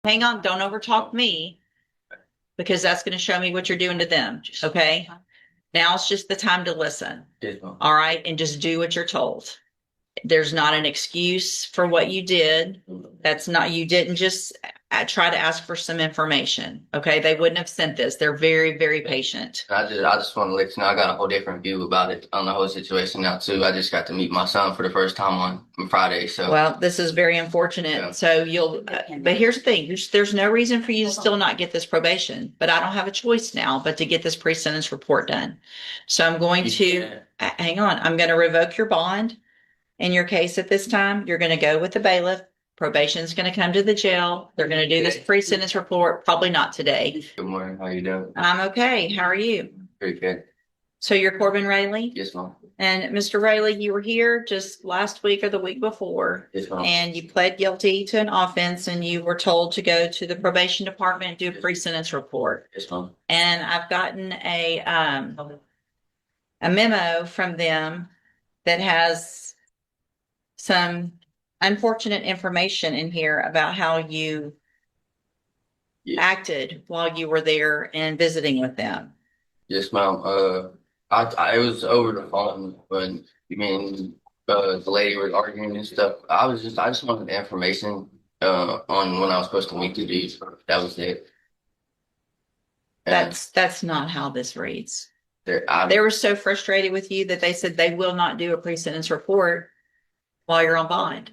hang on, don't overtalk me because that's going to show me what you're doing to them. Okay. Now it's just the time to listen. All right. And just do what you're told. There's not an excuse for what you did. That's not, you didn't just try to ask for some information. Okay. They wouldn't have sent this. They're very, very patient. I just want to let you know I got a whole different view about it on the whole situation now too. I just got to meet my son for the first time on Friday. So well, this is very unfortunate. Yeah. So you'll, but here's the thing. There's no reason for you to still not get this probation, but I don't have a choice now but to get this pre-sentence report done. So I'm going to, hang on, I'm going to revoke your bond. In your case at this time, you're going to go with the bailiff. Probation is going to come to the jail. They're going to do this pre-sentence report. Probably not today. Good morning. How you doing? I'm okay. How are you? Pretty good. So you're Corbin Rayleigh? Yes, ma'am. And Mr. Rayleigh, you were here just last week or the week before. Yes, ma'am. And you pled guilty to an offense and you were told to go to the probation department and do a pre-sentence report. Yes, ma'am. And I've gotten a memo from them that has some unfortunate information in here about how you acted while you were there and visiting with them. Yes, ma'am. I was over the phone when the lady was arguing and stuff. I just wanted the information on when I was supposed to meet the dude. That was it. And That's not how this reads. they They were so frustrated with you that they said they will not do a pre-sentence report while you're on bond.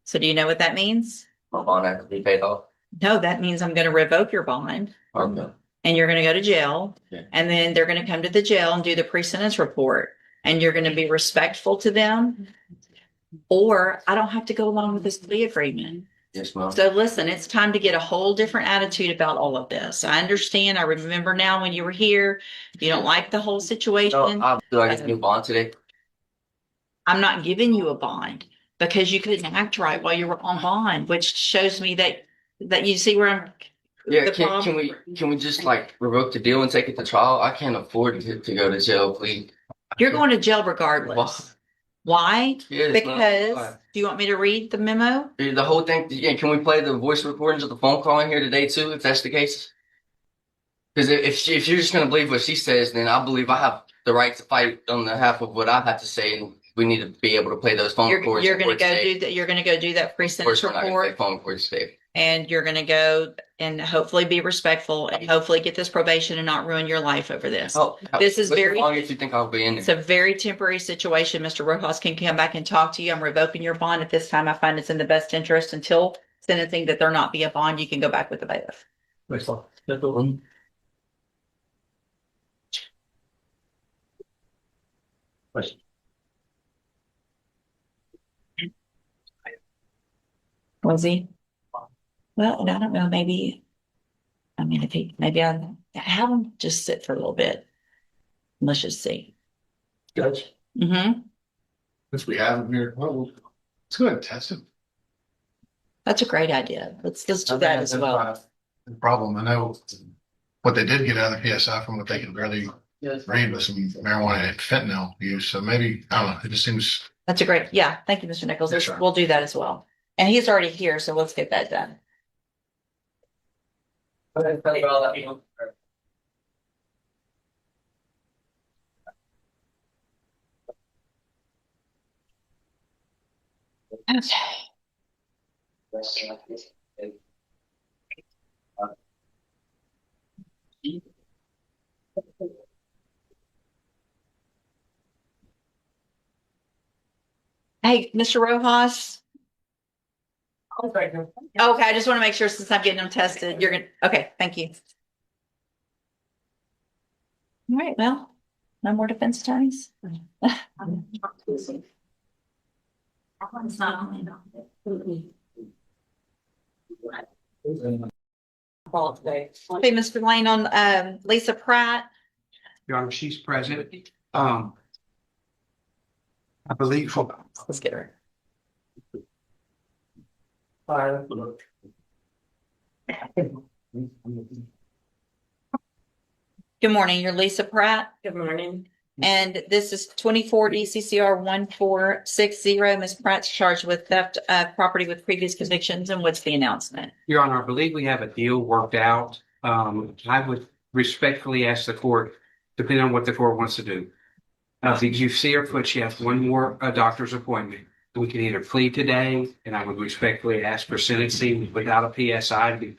So do you know what that means? my bond had to be paid off. No, that means I'm going to revoke your bond Okay. and you're going to go to jail. Yeah. And then they're going to come to the jail and do the pre-sentence report. And you're going to be respectful to them. Or I don't have to go along with this plea agreement. Yes, ma'am. So listen, it's time to get a whole different attitude about all of this. I understand. I remember now when you were here, you don't like the whole situation. No, do I get a new bond today? I'm not giving you a bond because you couldn't act right while you were on bond, which shows me that you see where I'm. Yeah, the can problem- we just like revoke the deal and take it to trial? I can't afford to go to jail, please. You're going to jail regardless. Why? Yes, Because ma'am. do you want me to read the memo? The whole thing. Yeah, can we play the voice recordings of the phone call in here today too, if that's the case? Because if you're just gonna believe what she says, then I believe I have the right to fight on behalf of what I have to say, and we need to be able to play those phone recordings. You're going to go do that. You're going to go do that pre-sentence report, phone recordings today. and you're going to go and hopefully be respectful and hopefully get this probation and not ruin your life over this. This is very. How long if you think I'll be in It's there? a very temporary situation. Mr. Rojas can come back and talk to you. I'm revoking your bond at this time. I find it's in the best interest until sentencing that there not be a bond. You can go back with the bailiff. Question. Was he? Well, and I don't know, maybe, I mean, if he, maybe I have him just sit for a little bit. Let's just see. Judge, since we have him here, well, let's go ahead and test him. That's a great idea. Let's do that as well. The problem, I know what they did get out of the PSI from what they could barely read was some marijuana and fentanyl use. So maybe, I don't know, it just seems. That's a great, yeah. Thank you, Mr. Nichols. Yes, sir. We'll do that as well. And he's already here, so let's get that done. Okay. Hey, Mr. Rojas. Okay, I just want to make sure since I'm getting them tested, you're gonna, okay, thank you. All right, well, no more defense attorneys. Hey, Mr. Lane on Lisa Pratt. Your Honor, she's present. I believe. Hold on. Let's get her. Good morning, you're Lisa Pratt. Good morning. And this is 24 DCCR 1460. Ms. Pratt's charged with theft of property with previous convictions. And what's the announcement? Your Honor, I believe we have a deal worked out. I would respectfully ask the court, depending on what the court wants to do. If you see her foot, she has one more doctor's appointment. We can either plead today, and I would respectfully ask for sentencing without a PSI to be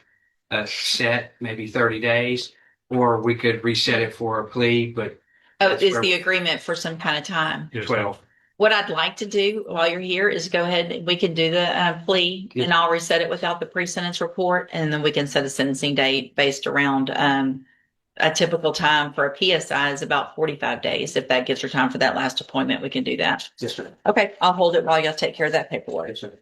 set, maybe 30 days, or we could reset it for a plea, but Oh, is the agreement for some kind of time? 12. What I'd like to do while you're here is go ahead, we can do the plea Yeah. and I'll reset it without the pre-sentence report. And then we can set a sentencing date based around a typical time for a PSI is about 45 days. If that gives her time for that last appointment, we can do that. Yes, sir. Okay, I'll hold it while y'all take care of that paperwork. Yes, sir.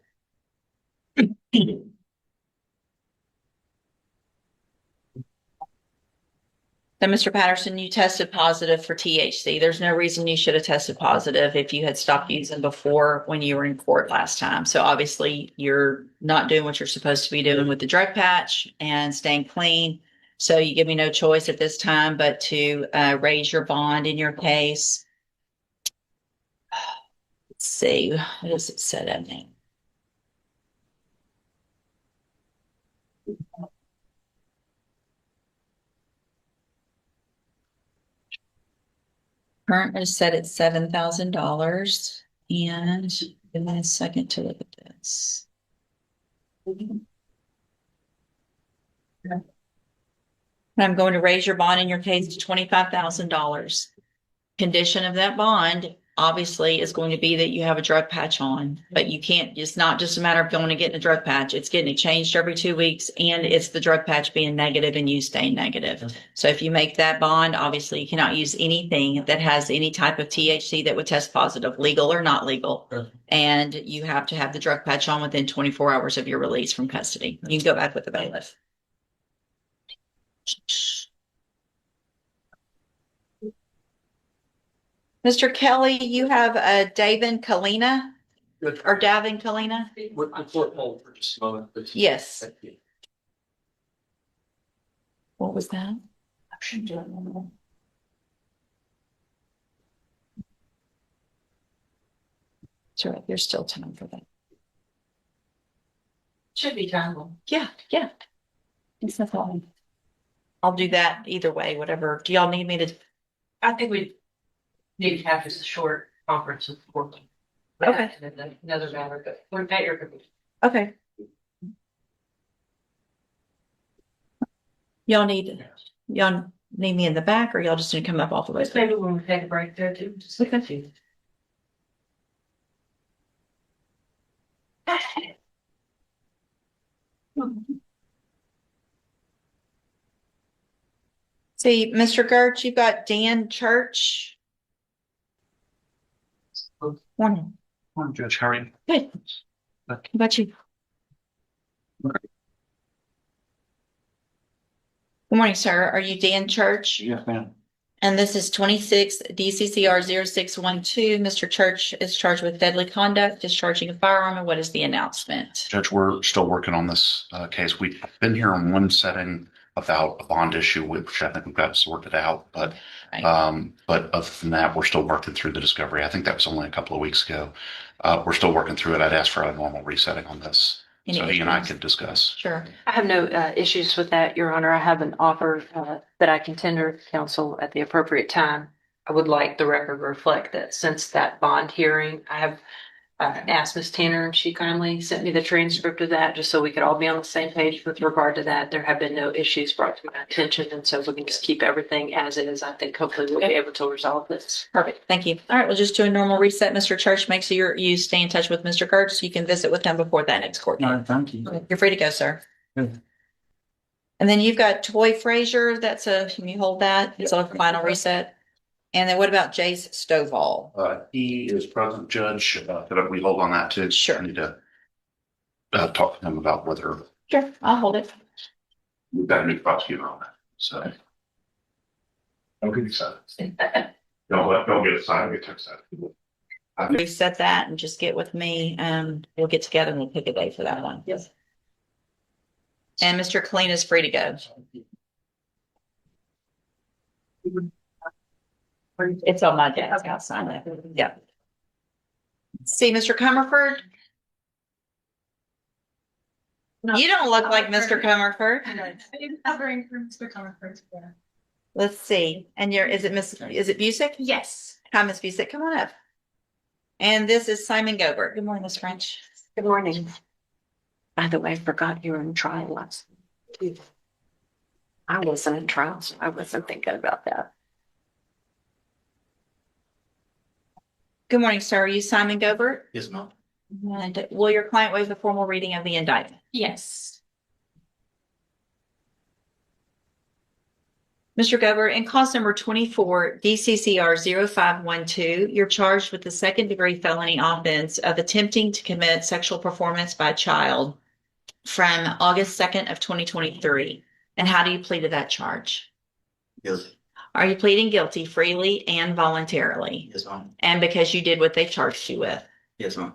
So, Mr. Patterson, you tested positive for THC. There's no reason you should have tested positive if you had stopped using before when you were in court last time. So obviously you're not doing what you're supposed to be doing with the drug patch and staying clean. So you give me no choice at this time but to raise your bond in your case. Let's see, what does it say that name? Current is set at $7,000, and give me a second to look at this. I'm going to raise your bond in your case to $25,000. Condition of that bond obviously is going to be that you have a drug patch on, but you can't, it's not just a matter of going and getting a drug patch. It's getting it changed every 2 weeks, and it's the drug patch being negative and you staying negative. So if you make that bond, obviously you cannot use anything that has any type of THC that would test positive, legal or not legal. And you have to have the drug patch on within 24 hours of your release from custody. You can go back with the bailiff. Mr. Kelly, you have Davin Kalina or Davin Kalina? With the court hold for just a moment, please. Yes. Thank you. What was that? It's all right. There's still time for that. Should be time. Yeah. It's no problem. I'll do that either way, whatever. Do y'all need me to? I think we need to have just a short conference with the court. Okay. And then another matter, but we're at your convenience. Okay. Y'all need me in the back, or y'all just need to come up all the way? Just maybe when we take a break there too. Just look at you. See, Mr. Gertz, you've got Dan Church. Morning. Morning, Judge. How are you? Good. How about you? Good morning, sir. Are you Dan Church? Yes, ma'am. And this is 26 DCCR 0612. Mr. Church is charged with deadly conduct, discharging a firearm. And what is the announcement? Judge, we're still working on this case. We've been here in one setting about a bond issue, which I think we've got sorted out. But other than that, we're still working through the discovery. I think that was only a couple of weeks ago. We're still working through it. I'd ask for a normal resetting on this, so he and I could discuss. Sure. I have no issues with that, Your Honor. I have an offer that I can tender to counsel at the appropriate time. I would like the record to reflect that since that bond hearing, I have asked Ms. Tanner, and she kindly sent me the transcript of that just so we could all be on the same page with regard to that. There have been no issues brought to my attention, and so we can just keep everything as it is. I think hopefully we'll be able to resolve this. Perfect. Thank you. All right. We'll just do a normal reset. Mr. Church, make sure you stay in touch with Mr. Gertz so you can visit with him before that next court date. Thank you. You're free to go, sir. Good. And then you've got Toy Frazier. Can you hold that? It's a final reset. And then what about Jace Stovall? He is present, Judge. Could we hold on that too? Sure. I need to talk to him about whether Sure. I'll hold it. we've got a new prosecutor on that. So don't get excited. Don't get excited. Get excited. Reset that and just get with me. We'll get together and we'll pick a day for that one. Yes. And Mr. Clean is free to go. It's on my desk. I'll sign it. Yeah. See, Mr. Comerford? You don't look like Mr. Comerford. I'm covering for Mr. Comerford. Let's see. And is it Busick? Yes. Hi, Miss Busick. Come on up. And this is Simon Gobert. Good morning, Miss French. Good morning. By the way, I forgot you were in trial last week. I wasn't in trial, so I wasn't thinking about that. Good morning, sir. Are you Simon Gobert? Yes, ma'am. And will your client waive the formal reading of the indictment? Yes. Mr. Gobert, in cause number 24, DCCR 0512, you're charged with the second-degree felony offense of attempting to commit sexual performance by a child from August 2nd of 2023. And how do you plead to that charge? Guilty. Are you pleading guilty freely and voluntarily? Yes, ma'am. And because you did what they charged you with? Yes, ma'am.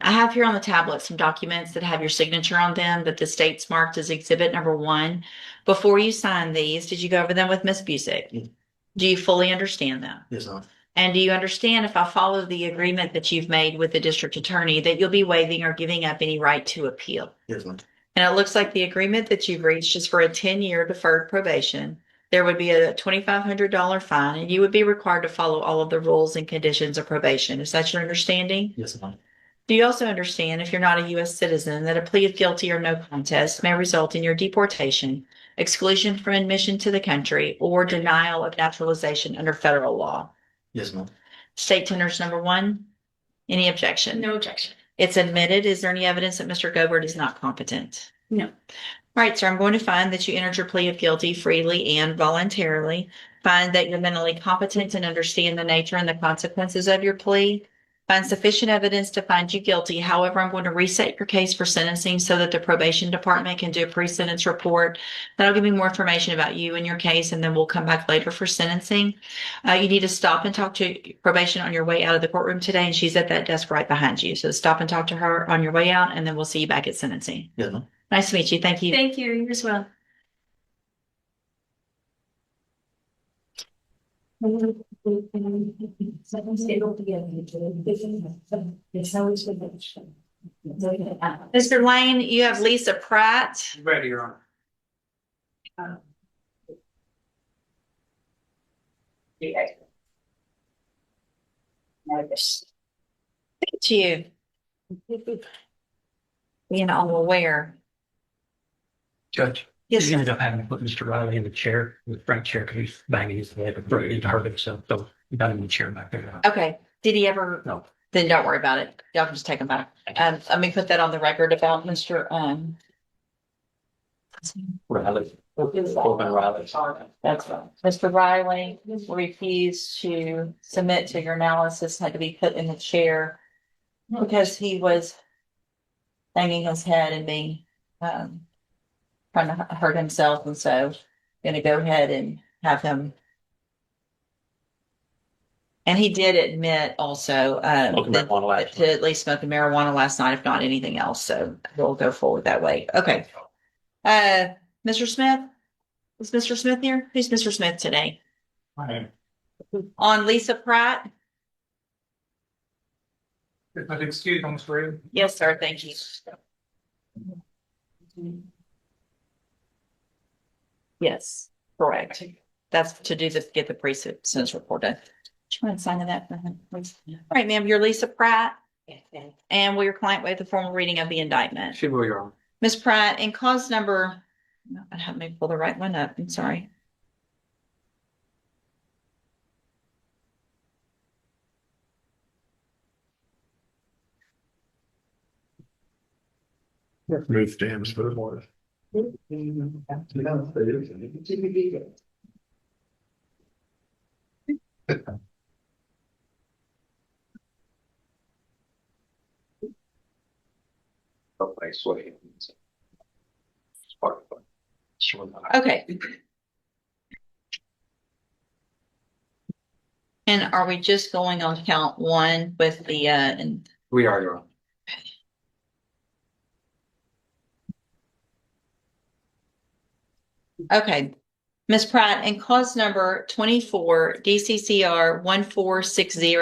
I have here on the tablet some documents that have your signature on them that the state's marked as exhibit number 1. Before you sign these, did you go over them with Miss Busick? Yes. Do you fully understand them? Yes, ma'am. And do you understand if I follow the agreement that you've made with the district attorney that you'll be waiving or giving up any right to appeal? Yes, ma'am. And it looks like the agreement that you've reached is for a 10-year deferred probation. There would be a $2,500 fine, and you would be required to follow all of the rules and conditions of probation. Is that your understanding? Yes, ma'am. Do you also understand, if you're not a U.S. citizen, that a plea of guilty or no contest may result in your deportation, exclusion from admission to the country, or denial of naturalization under federal law? Yes, ma'am. State tenders number 1. Any objection? No objection. It's admitted. Is there any evidence that Mr. Gobert is not competent? No. All right, sir, I'm going to find that you entered your plea of guilty freely and voluntarily. Find that you're mentally competent and understand the nature and the consequences of your plea. Find sufficient evidence to find you guilty. However, I'm going to reset your case for sentencing so that the probation department can do a pre-sentence report. That'll give me more information about you and your case, and then we'll come back later for sentencing. You need to stop and talk to probation on your way out of the courtroom today, and she's at that desk right behind you. So stop and talk to her on your way out, and then we'll see you back at sentencing. Yes, ma'am. Nice to meet you. Thank you. Thank you. You as well. Mr. Lane, you have Lisa Pratt. Ready, Your Honor. To you. Being all aware. Judge, Yes. he ended up having to put Mr. Riley in the chair, the front chair, because he's banging his head and he hurt himself. So he got him in the chair back there. Okay. Did he ever? No. Then don't worry about it. Y'all can just take him back. Let me put that on the record about Mr. Riley. Corbin Riley. That's right. Mr. Riley refused to submit to your analysis, had to be put in the chair because he was banging his head and being, trying to hurt himself. And so going to go ahead and have him. And he did admit also, to at least smoking marijuana last night, if not anything else. So we'll go forward that way. Okay. Mr. Smith? Is Mr. Smith here? Who's Mr. Smith today? On Lisa Pratt? If I excuse on the screen. Yes, sir. Thank you. Yes, correct. That's to get the pre-sentence report done. Do you want to sign that for him, please? All right, ma'am, you're Lisa Pratt. And will your client waive the formal reading of the indictment? She will, Your Honor. Ms. Pratt, in cause number, I have me pull the right one up. I'm sorry. Move stands for the board. Okay. And are we just going on count 1 with the, and We are, Your Honor. okay. Ms. Pratt, in cause number 24 DCCR 1460,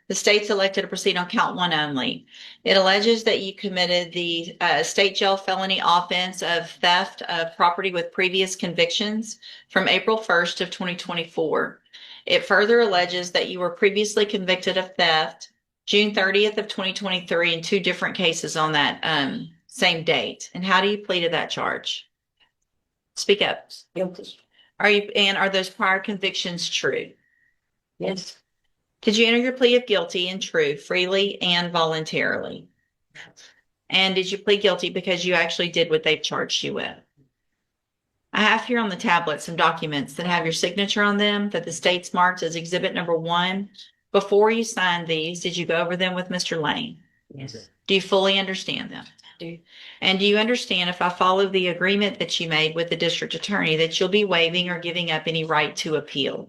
the state selected to proceed on count one only. It alleges that you committed the state jail felony offense of theft of property with previous convictions from April 1st of 2024. It further alleges that you were previously convicted of theft June 30th of 2023 in two different cases on that same date. And how do you plead to that charge? Speak up. Guilty. Are those prior convictions true? Yes. Did you enter your plea of guilty and true freely and voluntarily? And did you plead guilty because you actually did what they've charged you with? I have here on the tablet some documents that have your signature on them that the state's marked as exhibit number 1. Before you signed these, did you go over them with Mr. Lane? Yes. Do you fully understand them? I do. And do you understand if I follow the agreement that you made with the district attorney that you'll be waiving or giving up any right to appeal?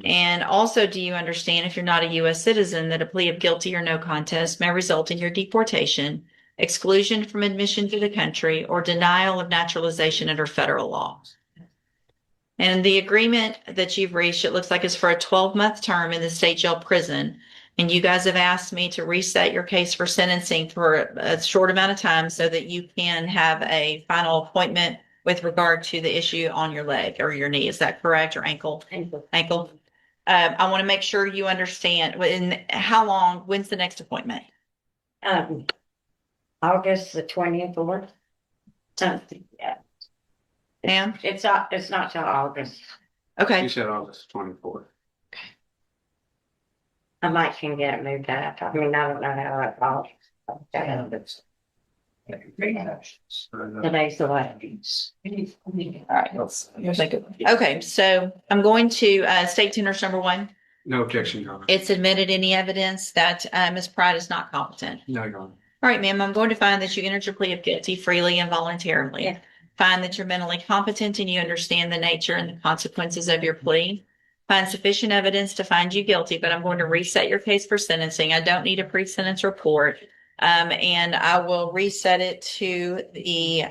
And also, do you understand if you're not a U.S. citizen that a plea of guilty or no contest may result in your deportation, exclusion from admission to the country, or denial of naturalization under federal law? And the agreement that you've reached, it looks like is for a 12-month term in the state jail prison. And you guys have asked me to reset your case for sentencing for a short amount of time so that you can have a final appointment with regard to the issue on your leg or your knee. Is that correct? Or ankle? Ankle. I want to make sure you understand. When's the next appointment? August the 24th. Something. Yeah. Ma'am? It's not till August. Okay. You said August 24th. I might can get it moved out. I mean, I don't know how it falls. Today's the way. All right. You'll think of it. Okay. So I'm going to state tenders number 1. No objection, Your Honor. It's admitted any evidence that Ms. Pratt is not competent. No, Your Honor. All right, ma'am, I'm going to find that you entered your plea of guilty freely and voluntarily. Yeah. Find that you're mentally competent and you understand the nature and the consequences of your plea. Find sufficient evidence to find you guilty, but I'm going to reset your case for sentencing. I don't need a pre-sentence report. And I will reset it to the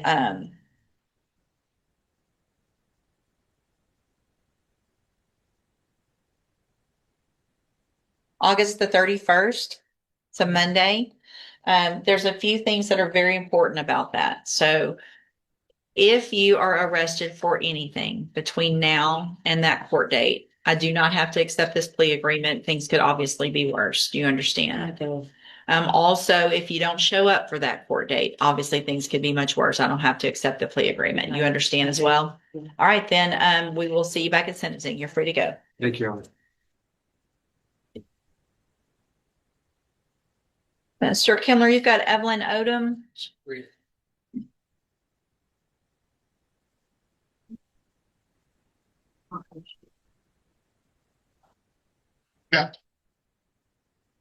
August the 31st. It's a Monday. There's a few things that are very important about that. So if you are arrested for anything between now and that court date, I do not have to accept this plea agreement. Things could obviously be worse. Do you understand? I do. Also, if you don't show up for that court date, obviously things could be much worse. I don't have to accept the plea agreement. You understand as well? Yeah. All right, then we will see you back at sentencing. You're free to go. Thank you, Your Honor. Mr. Kimler, you've got Evelyn Odom.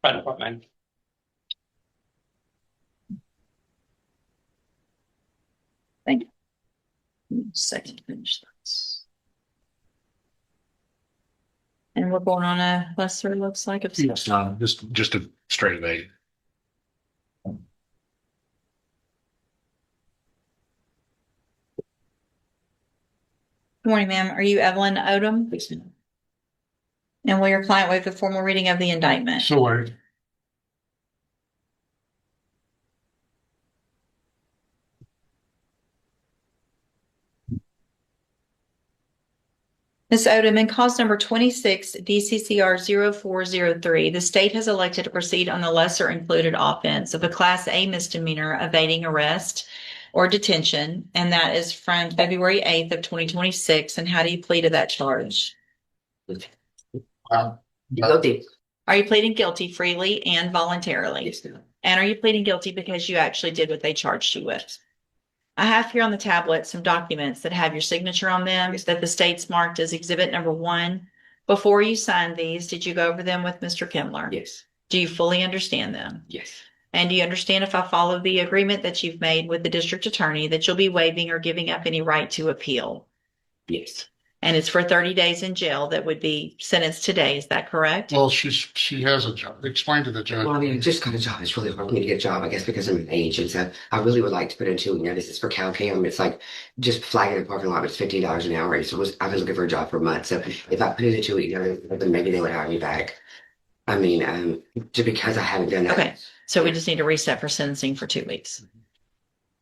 Fire department. Thank you. Second, finish this. And we're going on a lesser, looks like. Yes, just a straight evade. Good morning, ma'am. Are you Evelyn Odom? And will your client waive the formal reading of the indictment? Sure. Ms. Odom, in cause number 26 DCCR 0403, the state has elected to proceed on the lesser included offense of a Class A misdemeanor evading arrest or detention, and that is from February 8th of 2026. And how do you plead to that charge? Guilty. Are you pleading guilty freely and voluntarily? Yes, ma'am. And are you pleading guilty because you actually did what they charged you with? I have here on the tablet some documents that have your signature on them that the state's marked as exhibit number 1. Before you signed these, did you go over them with Mr. Kimler? Yes. Do you fully understand them? Yes. And do you understand if I follow the agreement that you've made with the district attorney that you'll be waiving or giving up any right to appeal? Yes. And it's for 30 days in jail that would be sentenced today. Is that correct? Well, she has a job. Explain to the judge. Well, I mean, just got a job. It's really hard for me to get a job, I guess, because I'm an age. And so I really would like to put in 2 week notice. It's for CalCam. It's like just flagging the parking lot. It's $15 an hour. So I've been looking for a job for a month. So if I put in a 2 week notice, then maybe they would hire me back. I mean, just because I haven't done that. Okay. So we just need to reset for sentencing for 2 weeks.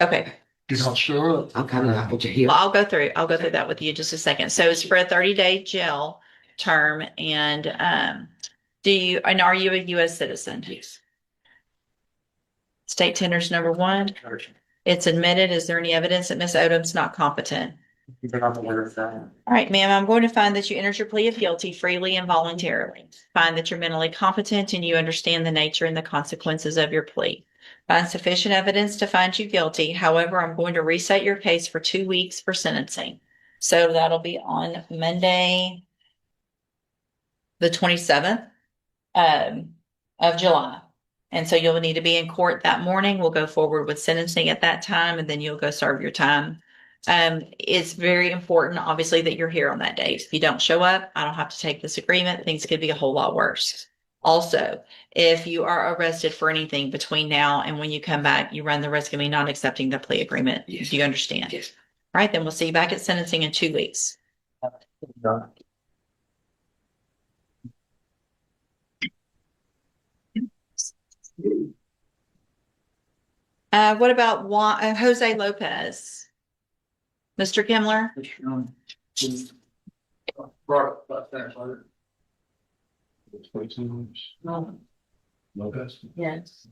Okay. You don't show up. I'm kind of not what you hear. Well, I'll go through that with you in just a second. So it's for a 30-day jail term. And are you a U.S. citizen? Yes. State tenders number 1. It's admitted. Is there any evidence that Ms. Odom's not competent? All right, ma'am, I'm going to find that you entered your plea of guilty freely and voluntarily. Find that you're mentally competent and you understand the nature and the consequences of your plea. Find sufficient evidence to find you guilty. However, I'm going to reset your case for 2 weeks for sentencing. So that'll be on Monday, the 27th of July. And so you'll need to be in court that morning. We'll go forward with sentencing at that time, and then you'll go serve your time. It's very important, obviously, that you're here on that date. If you don't show up, I don't have to take this agreement. Things could be a whole lot worse. Also, if you are arrested for anything between now and when you come back, you run the risk of me not accepting the plea agreement. Yes. Do you understand? Yes. All right, then we'll see you back at sentencing in 2 weeks. What about Jose Lopez? Mr. Kimler? Yes.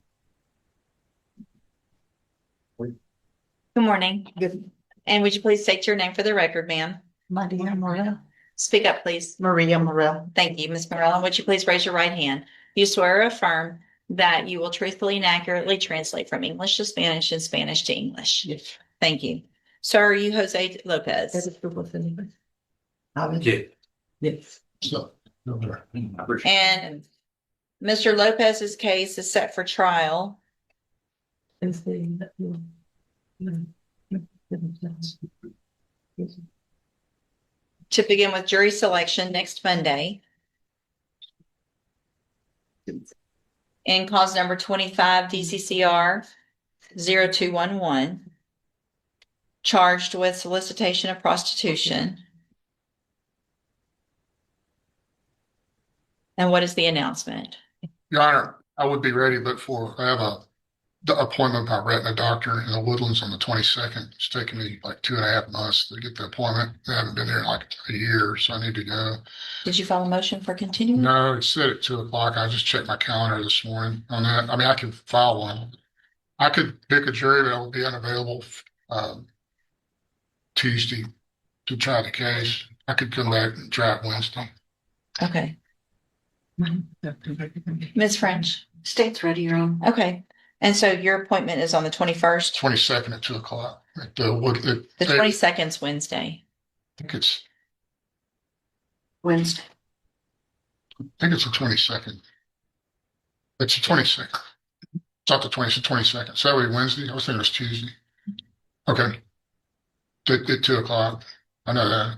Good morning. Good. And would you please state your name for the record, ma'am? Maria Morel. Speak up, please. Maria Morel. Thank you, Ms. Morella. Would you please raise your right hand? You swear or affirm that you will truthfully and accurately translate from English to Spanish and Spanish to English? Yes. Thank you. So are you Jose Lopez? Yes. So, And Mr. Lopez's case is set for trial to begin with jury selection next Monday. In cause number 25 DCCR 0211, charged with solicitation of prostitution. And what is the announcement? Your Honor, I would be ready, but I have the appointment by retina doctor in the Woodlands on the 22nd. It's taken me like 2.5 months to get the appointment. I haven't been there in like a year, so I need to go. Did you file a motion for continuing? No, it's set at 2 o'clock. I just checked my calendar this morning on that. I mean, I can file one. I could pick a jury, but I would be unavailable Tuesday to try the case. I could come back and try it Wednesday. Okay. Ms. French? State's ready, Your Honor. Okay. And so your appointment is on the 21st? 22nd at 2 o'clock. The 22nd is Wednesday. I think it's Wednesday. the 22nd. It's the 22nd. It's not the 20th, it's the 22nd. Saturday, Wednesday. I was thinking it was Tuesday. Okay. At 2 o'clock. I know that.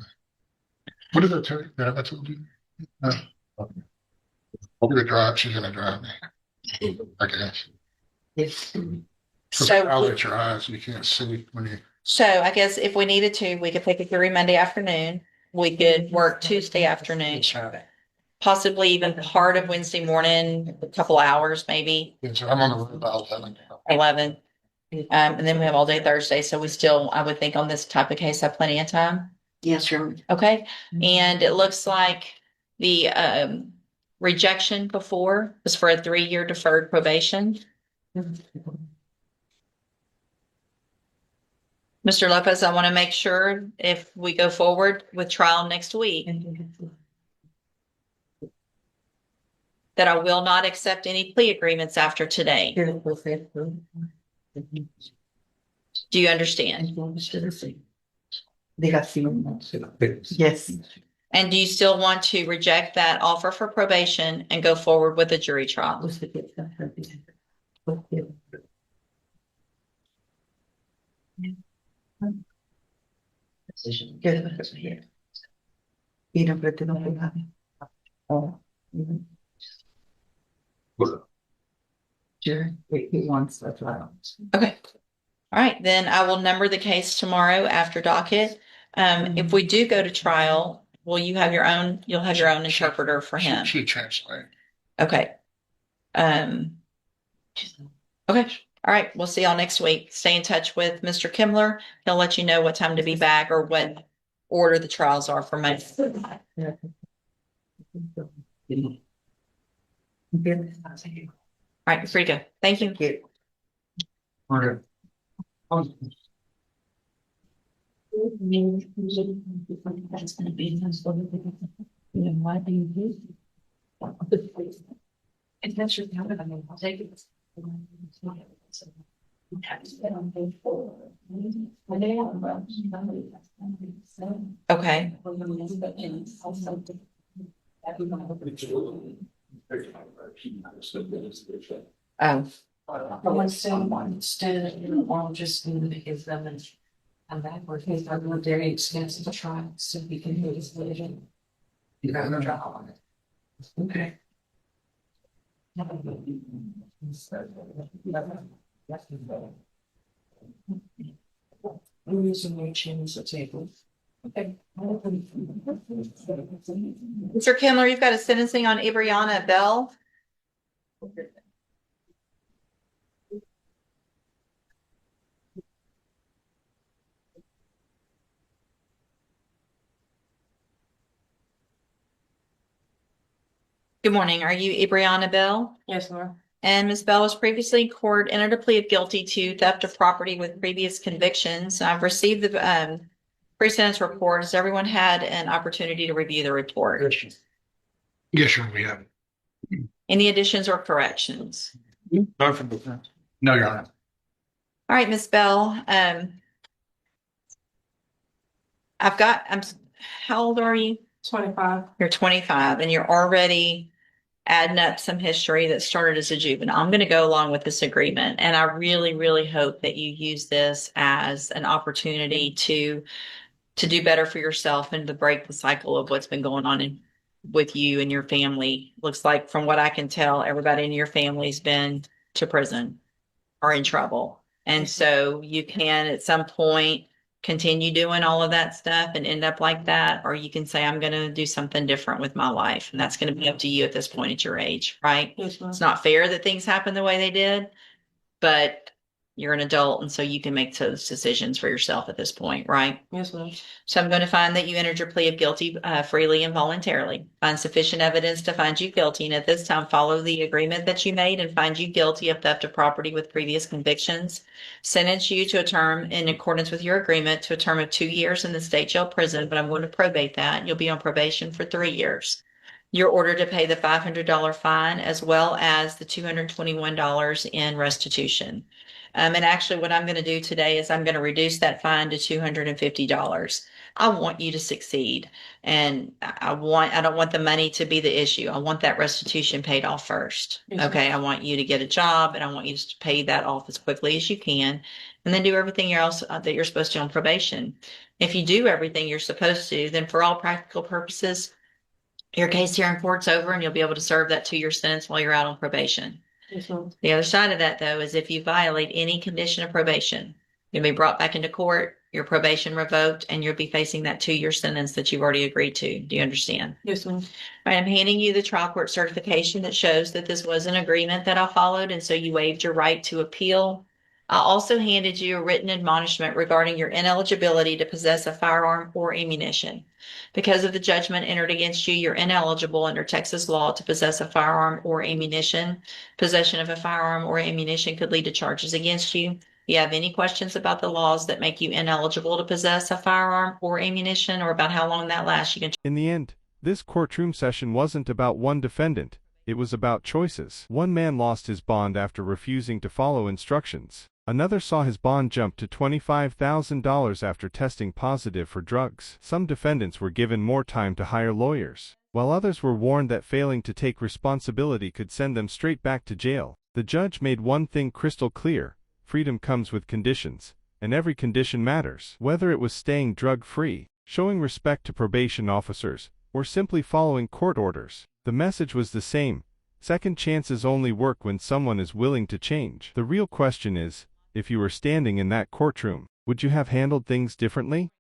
What did I tell you? Have I told you? No. Okay. I'll be the drive. She's going to drive me. I guess. Yes. So, I'll let your eyes. You can't see when you. so I guess if we needed to, we could pick a jury Monday afternoon. We could work Tuesday afternoon, possibly even part of Wednesday morning, a couple hours, maybe Yeah, so I'm on the road about 11. 11. And then we have all day Thursday. So we still, I would think on this type of case, have plenty of time. Yes, Your Honor. Okay. And it looks like the rejection before was for a 3-year deferred probation. Mr. Lopez, I want to make sure if we go forward with trial next week, that I will not accept any plea agreements after today. Do you understand? Yes. And do you still want to reject that offer for probation and go forward with a jury trial? Mira, pero te no pegas. Oh. Sure, he wants that trial. Okay. All right, then I will number the case tomorrow after docket. If we do go to trial, will you have your own, you'll have your own interpreter for him? She translated. Okay. Okay. All right. We'll see y'all next week. Stay in touch with Mr. Kimmler. He'll let you know what time to be back or what order the trials are for Monday. All right, free to go. Thank you. If that's your comment, I mean, I'll take it. Okay. Oh, Someone instead, or just give them and come back, or if I'm not very expensive to try, so we can do this later. You got no trial on it. Okay. I'm using my change the table. Okay. Mr. Kimmler, you've got a sentencing on Ibriana Bell. Good morning. Are you Ibriana Bell? Yes, ma'am. And Ms. Bell was previously in court, entered a plea of guilty to theft of property with previous convictions. I've received the pre-sentence report. Has everyone had an opportunity to review the report? Yes, sure, we have. Any additions or corrections? No, Your Honor. All right, Ms. Bell. How old are you? 25. You're 25 and you're already adding up some history that started as a juvenile. I'm going to go along with this agreement. And I really, really hope that you use this as an opportunity to do better for yourself and to break the cycle of what's been going on with you and your family. Looks like from what I can tell, everybody in your family's been to prison or in trouble. And so you can at some point continue doing all of that stuff and end up like that, or you can say, I'm going to do something different with my life. And that's going to be up to you at this point at your age, right? Yes, ma'am. It's not fair that things happen the way they did, but you're an adult. And so you can make those decisions for yourself at this point, right? Yes, ma'am. So I'm going to find that you entered your plea of guilty freely and voluntarily. Find sufficient evidence to find you guilty. And at this time, follow the agreement that you made and find you guilty of theft of property with previous convictions. Sentence you to a term in accordance with your agreement to a term of 2 years in the state jail prison, but I'm going to probate that. You'll be on probation for 3 years. You're ordered to pay the $500 fine as well as the $221 in restitution. And actually what I'm going to do today is I'm going to reduce that fine to $250. I want you to succeed. And I don't want the money to be the issue. I want that restitution paid off first. Yes, Okay. I want you to get a job and I want you to pay that off as quickly as you can and then do everything else that you're supposed to on probation. If you do everything you're supposed to, then for all practical purposes, your case here in court's over and you'll be able to serve that 2-year sentence while you're out on probation. Yes, ma'am. The other side of that, though, is if you violate any condition of probation, you'll be brought back into court, your probation revoked, and you'll be facing that 2-year sentence that you've already agreed to. Do you understand? Yes, ma'am. All right, I'm handing you the trial court certification that shows that this was an agreement that I followed, and so you waived your right to appeal. I also handed you a written admonishment regarding your ineligibility to possess a firearm or ammunition. Because of the judgment entered against you, you're ineligible under Texas law to possess a firearm or ammunition. Possession of a firearm or ammunition could lead to charges against you. If you have any questions about the laws that make you ineligible to possess a firearm or ammunition or about how long that lasts, you can. In the end, this courtroom session wasn't about one defendant. It was about choices. One man lost his bond after refusing to follow instructions. Another saw his bond jump to $25,000 after testing positive for drugs. Some defendants were given more time to hire lawyers, while others were warned that failing to take responsibility could send them straight back to jail. The judge made one thing crystal clear: freedom comes with conditions, and every condition matters. Whether it was staying drug-free, showing respect to probation officers, or simply following court orders. The message was the same. Second chances only work when someone is willing to change. The real question is, if you were standing in that courtroom, would you have handled things differently?